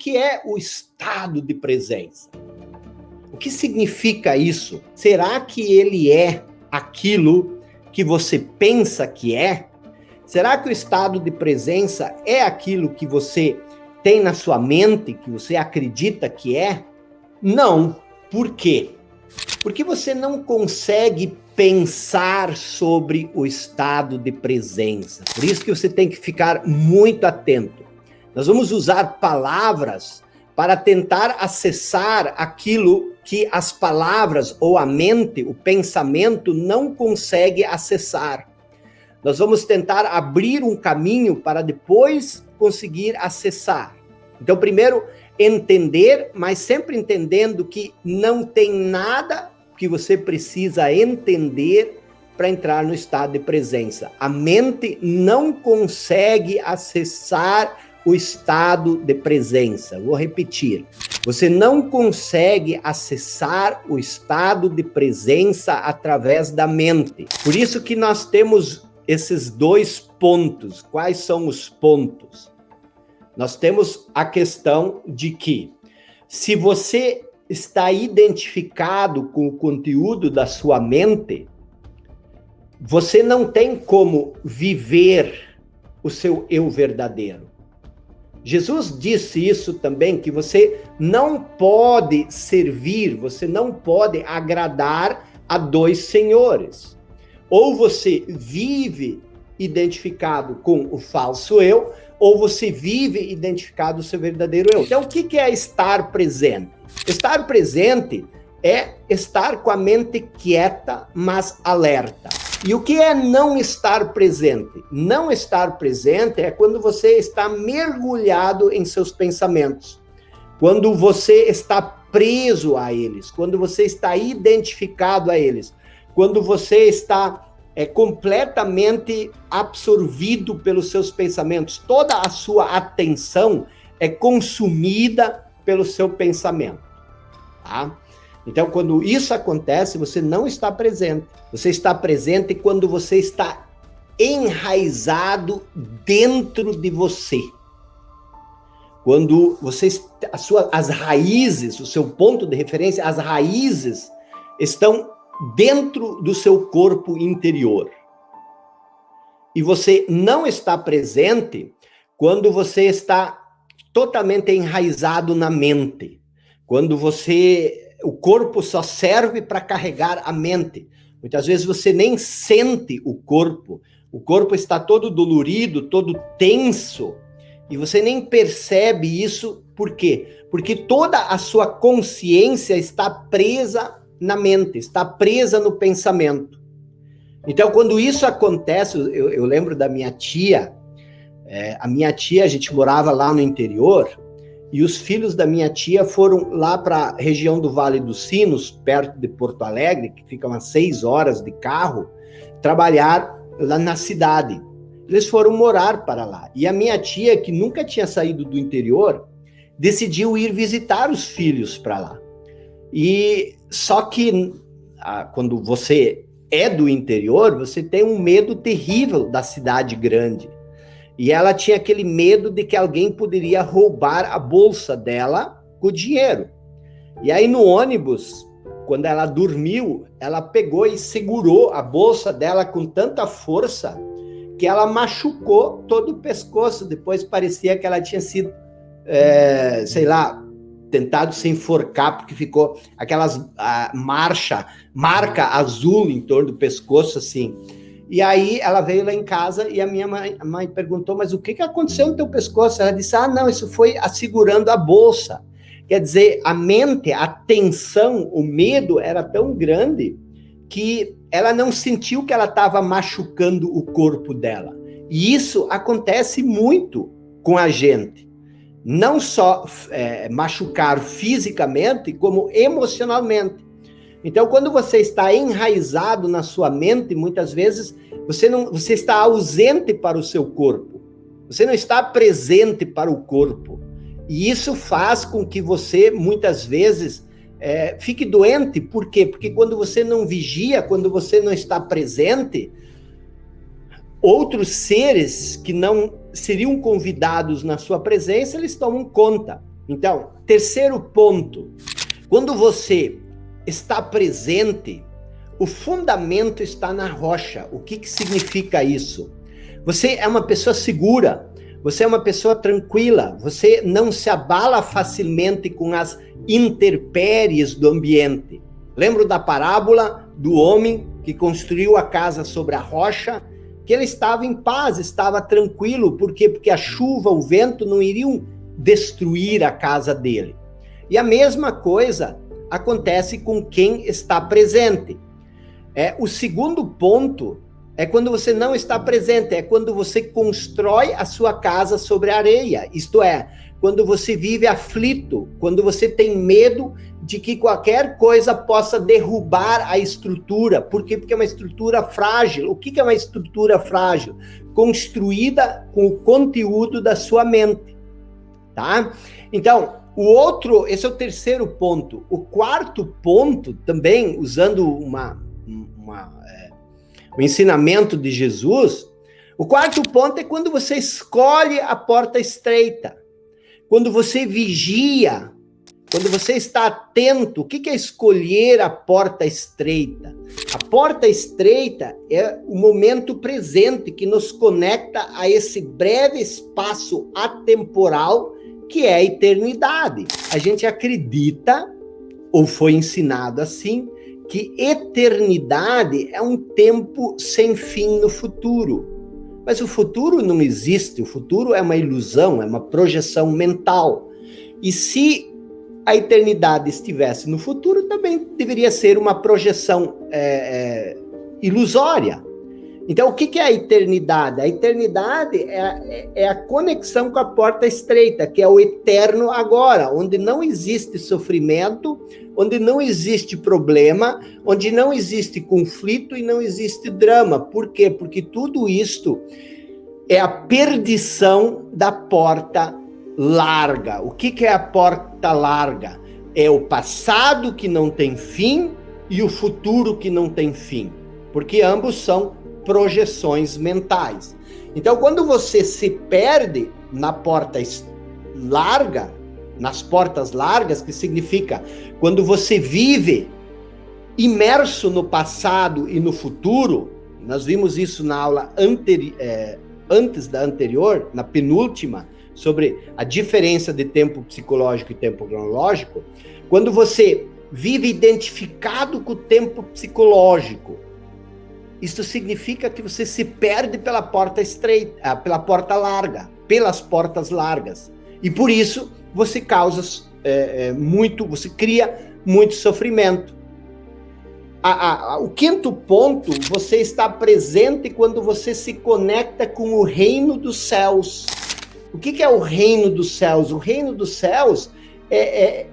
que é o estado de presença? O que significa isso? Será que ele é aquilo que você pensa que é? Será que o estado de presença é aquilo que você tem na sua mente, que você acredita que é? Não. Por quê? Porque você não consegue pensar sobre o estado de presença. Por isso que você tem que ficar muito atento. Nós vamos usar palavras para tentar acessar aquilo que as palavras ou a mente, o pensamento, não consegue acessar. Nós vamos tentar abrir um caminho para depois conseguir acessar. Então, primeiro, entender, mas sempre entendendo que não tem nada que você precisa entender para entrar no estado de presença. A mente não consegue acessar o estado de presença. Vou repetir. Você não consegue acessar o estado de presença através da mente. Por isso que nós temos esses dois pontos. Quais são os pontos? Nós temos a questão de que, se você está identificado com o conteúdo da sua mente, você não tem como viver o seu eu verdadeiro. Jesus disse isso também, que você não pode servir, você não pode agradar a dois senhores. Ou você vive identificado com o falso eu, ou você vive identificado com o seu verdadeiro eu. Então, o que é estar presente? Estar presente é estar com a mente quieta, mas alerta. E o que é não estar presente? Não estar presente é quando você está mergulhado em seus pensamentos, quando você está preso a eles, quando você está identificado a eles, quando você está completamente absorvido pelos seus pensamentos, toda a sua atenção é consumida pelo seu pensamento, tá? Então, quando isso acontece, você não está presente. Você está presente quando você está enraizado dentro de você. Quando você, as raízes, o seu ponto de referência, as raízes estão dentro do seu corpo interior. E você não está presente quando você está totalmente enraizado na mente. Quando o corpo só serve para carregar a mente. Muitas vezes você nem sente o corpo está todo dolorido, todo tenso, e você nem percebe isso. Por quê? Porque toda a sua consciência está presa na mente, está presa no pensamento. Então, quando isso acontece, eu lembro da minha tia, a gente morava lá no interior, e os filhos da minha tia foram lá para a região do Vale dos Sinos, perto de Porto Alegre, que fica umas 6 horas de carro, trabalhar lá na cidade. Eles foram morar para lá. E a minha tia, que nunca tinha saído do interior, decidiu ir visitar os filhos para lá. E só que quando você é do interior, você tem um medo terrível da cidade grande. E ela tinha aquele medo de que alguém poderia roubar a bolsa dela com o dinheiro. E aí no ônibus, quando ela dormiu, ela pegou e segurou a bolsa dela com tanta força que ela machucou todo o pescoço. Depois parecia que ela tinha sido, tentado se enforcar, porque ficou aquelas marca azul em torno do pescoço, assim. E aí ela veio lá em casa e a minha mãe perguntou, mas o que aconteceu no teu pescoço? Ela disse, não, isso foi segurando a bolsa. Quer dizer, a mente, a tensão, o medo era tão grande que ela não sentiu que ela estava machucando o corpo dela. E isso acontece muito com a gente. Não só machucar fisicamente, como emocionalmente. Então, quando você está enraizado na sua mente, muitas vezes você está ausente para o seu corpo. Você não está presente para o corpo. E isso faz com que você, muitas vezes, fique doente. Por quê? Porque quando você não vigia, quando você não está presente, outros seres que não seriam convidados na sua presença, eles tomam conta. Então, terceiro ponto, quando você está presente, o fundamento está na rocha. O que significa isso? Você é uma pessoa segura, você é uma pessoa tranquila, você não se abala facilmente com as intempéries do ambiente. Lembro da parábola do homem que construiu a casa sobre a rocha, que ele estava em paz, estava tranquilo. Por quê? Porque a chuva, o vento não iriam destruir a casa dele. E a mesma coisa acontece com quem está presente. O segundo ponto é quando você não está presente, é quando você constrói a sua casa sobre a areia, isto é, quando você vive aflito, quando você tem medo de que qualquer coisa possa derrubar a estrutura. Por quê? Porque é uma estrutura frágil. O que é uma estrutura frágil? Construída com o conteúdo da sua mente, tá? Então, esse é o terceiro ponto. O quarto ponto, também usando o ensinamento de Jesus, o quarto ponto é quando você escolhe a porta estreita, quando você vigia, quando você está atento. O que é escolher a porta estreita? A porta estreita é o momento presente que nos conecta a esse breve espaço atemporal que é a eternidade. A gente acredita, ou foi ensinado assim, que eternidade é um tempo sem fim no futuro. Mas o futuro não existe, o futuro é uma ilusão, é uma projeção mental. E se a eternidade estivesse no futuro, também deveria ser uma projeção ilusória. Então, o que é a eternidade? A eternidade é a conexão com a porta estreita, que é o eterno agora, onde não existe sofrimento, onde não existe problema, onde não existe conflito e não existe drama. Por quê? Porque tudo isto é a perdição da porta larga. O que é a porta larga? É o passado que não tem fim e o futuro que não tem fim, porque ambos são projeções mentais. Então, quando você se perde na porta larga, nas portas largas, que significa quando você vive imerso no passado e no futuro, nós vimos isso na aula antes da anterior, na penúltima, sobre a diferença de tempo psicológico e tempo cronológico. Quando você vive identificado com o tempo psicológico, isso significa que você se perde pela porta estreita, pela porta larga, pelas portas largas. E por isso você causa você cria muito sofrimento. O quinto ponto, você está presente quando você se conecta com o reino dos céus. O que é o reino dos céus? O reino dos céus é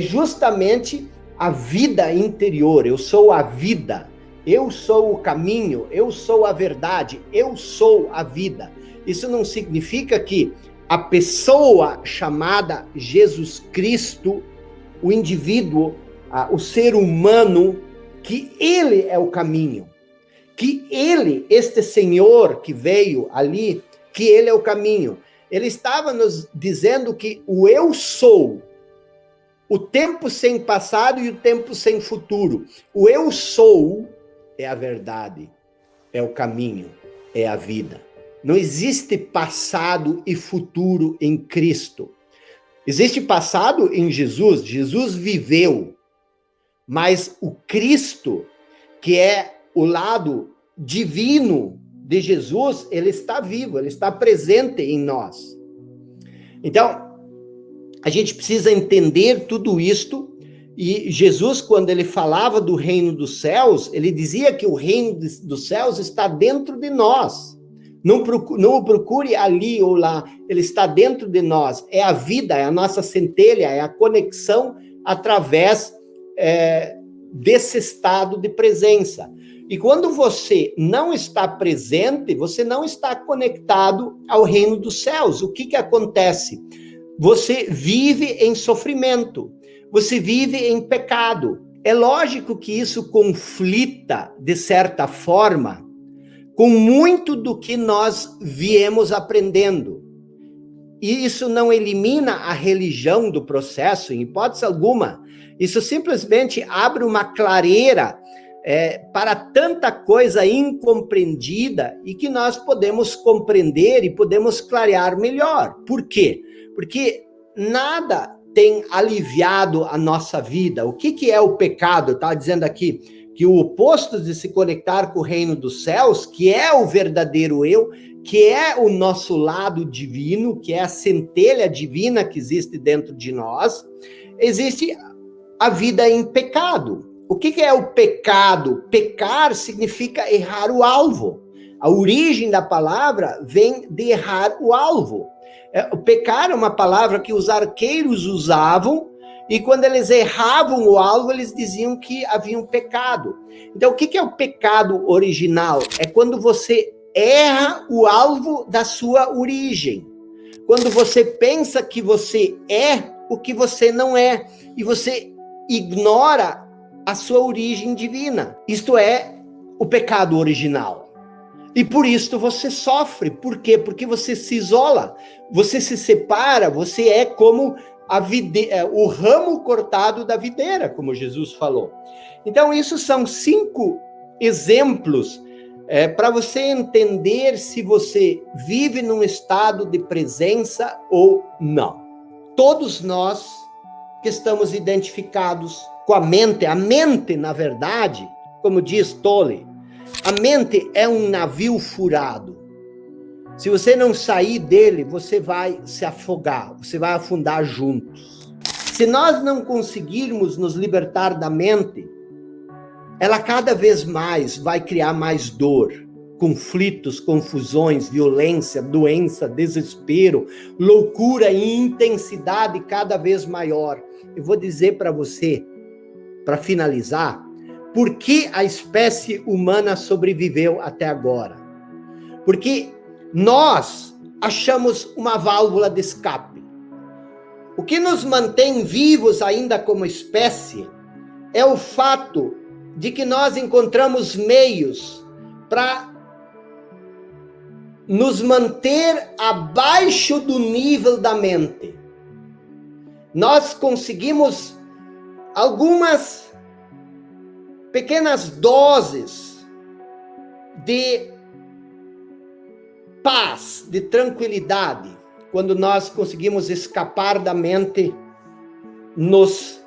justamente a vida interior. Eu sou a vida. Eu sou o caminho, eu sou a verdade, eu sou a vida. Isso não significa que a pessoa chamada Jesus Cristo, o indivíduo, o ser humano, que ele é o caminho, que ele, este Senhor que veio ali, que ele é o caminho. Ele estava nos dizendo que o eu sou, o tempo sem passado e o tempo sem futuro. O eu sou é a verdade, é o caminho, é a vida. Não existe passado e futuro em Cristo. Existe passado em Jesus, Jesus viveu, mas o Cristo, que é o lado divino de Jesus, ele está vivo, ele está presente em nós. Então, a gente precisa entender tudo isto. E Jesus, quando ele falava do reino dos céus, ele dizia que o reino dos céus está dentro de nós. Não o procure ali ou lá, ele está dentro de nós. É a vida, é a nossa centelha, é a conexão através desse estado de presença. E quando você não está presente, você não está conectado ao reino dos céus. O que acontece? Você vive em sofrimento. Você vive em pecado. É lógico que isso conflita, de certa forma, com muito do que nós viemos aprendendo. E isso não elimina a religião do processo, em hipótese alguma. Isso simplesmente abre uma clareira para tanta coisa incompreendida e que nós podemos compreender e podemos clarear melhor. Por quê? Porque nada tem aliviado a nossa vida. O que é o pecado? Está dizendo aqui que o oposto de se conectar com o reino dos céus, que é o verdadeiro eu, que é o nosso lado divino, que é a centelha divina que existe dentro de nós, existe a vida em pecado. O que é o pecado? Pecar significa errar o alvo. A origem da palavra vem de errar o alvo. O pecar é uma palavra que os arqueiros usavam, e quando eles erravam o alvo, eles diziam que havia um pecado. Então, o que é o pecado original? É quando você erra o alvo da sua origem. Quando você pensa que você é o que você não é, e você ignora a sua origem divina. Isto é o pecado original. E por isso você sofre. Por quê? Porque você se isola, você se separa, você é como o ramo cortado da videira, como Jesus falou. Então, isso são 5 exemplos para você entender se você vive num estado de presença ou não. Todos nós que estamos identificados com a mente, na verdade, como diz Tolle, a mente é um navio furado. Se você não sair dele, você vai se afogar, você vai afundar juntos. Se nós não conseguirmos nos libertar da mente, ela cada vez mais vai criar mais dor, conflitos, confusões, violência, doença, desespero, loucura e intensidade cada vez maior. Eu vou dizer para você, para finalizar, por que a espécie humana sobreviveu até agora? Porque nós achamos uma válvula de escape. O que nos mantém vivos ainda como espécie é o fato de que nós encontramos meios para nos manter abaixo do nível da mente. Nós conseguimos algumas pequenas doses de paz, de tranquilidade, quando nós conseguimos escapar da mente, nos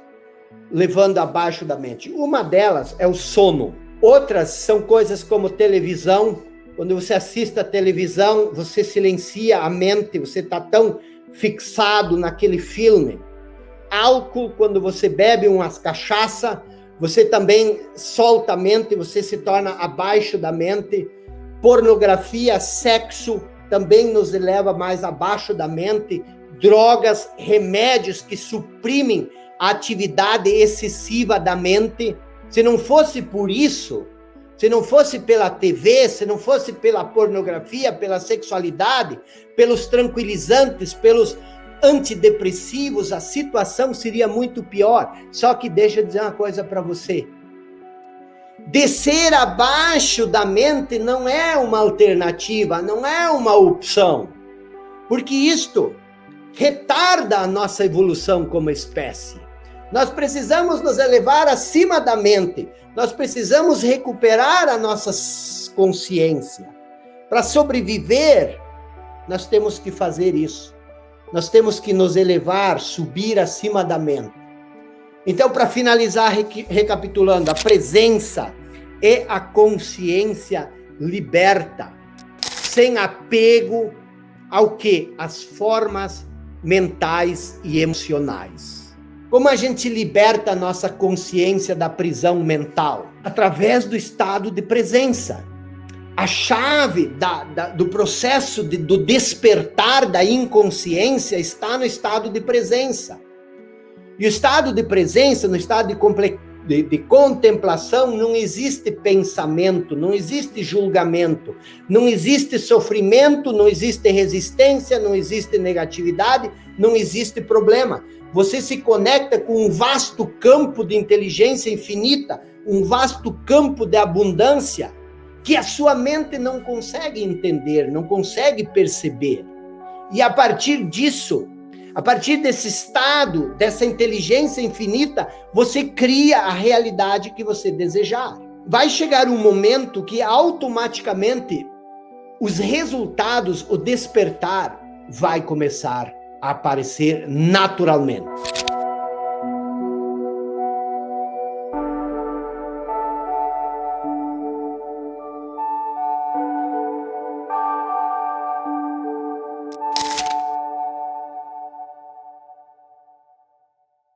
levando abaixo da mente. Uma delas é o sono. Outras são coisas como televisão. Quando você assiste a televisão, você silencia a mente, você está tão fixado naquele filme. Álcool, quando você bebe umas cachaça, você também solta a mente, você se torna abaixo da mente. Pornografia, sexo, também nos eleva mais abaixo da mente. Drogas, remédios que suprimem a atividade excessiva da mente. Se não fosse por isso, se não fosse pela TV, se não fosse pela pornografia, pela sexualidade, pelos tranquilizantes, pelos antidepressivos, a situação seria muito pior. Só que deixa eu dizer uma coisa para você. Descer abaixo da mente não é uma alternativa, não é uma opção. Porque isto retarda a nossa evolução como espécie. Nós precisamos nos elevar acima da mente. Nós precisamos recuperar a nossa consciência. Para sobreviver, nós temos que fazer isso. Nós temos que nos elevar, subir acima da mente. Então, para finalizar, recapitulando, a presença é a consciência liberta, sem apego ao quê? As formas mentais e emocionais. Como a gente liberta a nossa consciência da prisão mental? Através do estado de presença. A chave do processo do despertar da inconsciência está no estado de presença. E o estado de presença, no estado de contemplação, não existe pensamento, não existe julgamento, não existe sofrimento, não existe resistência, não existe negatividade, não existe problema. Você se conecta com um vasto campo de inteligência infinita, um vasto campo de abundância, que a sua mente não consegue entender, não consegue perceber. E a partir disso, a partir desse estado, dessa inteligência infinita, você cria a realidade que você desejar. Vai chegar um momento que automaticamente os resultados, o despertar, vai começar a aparecer naturalmente.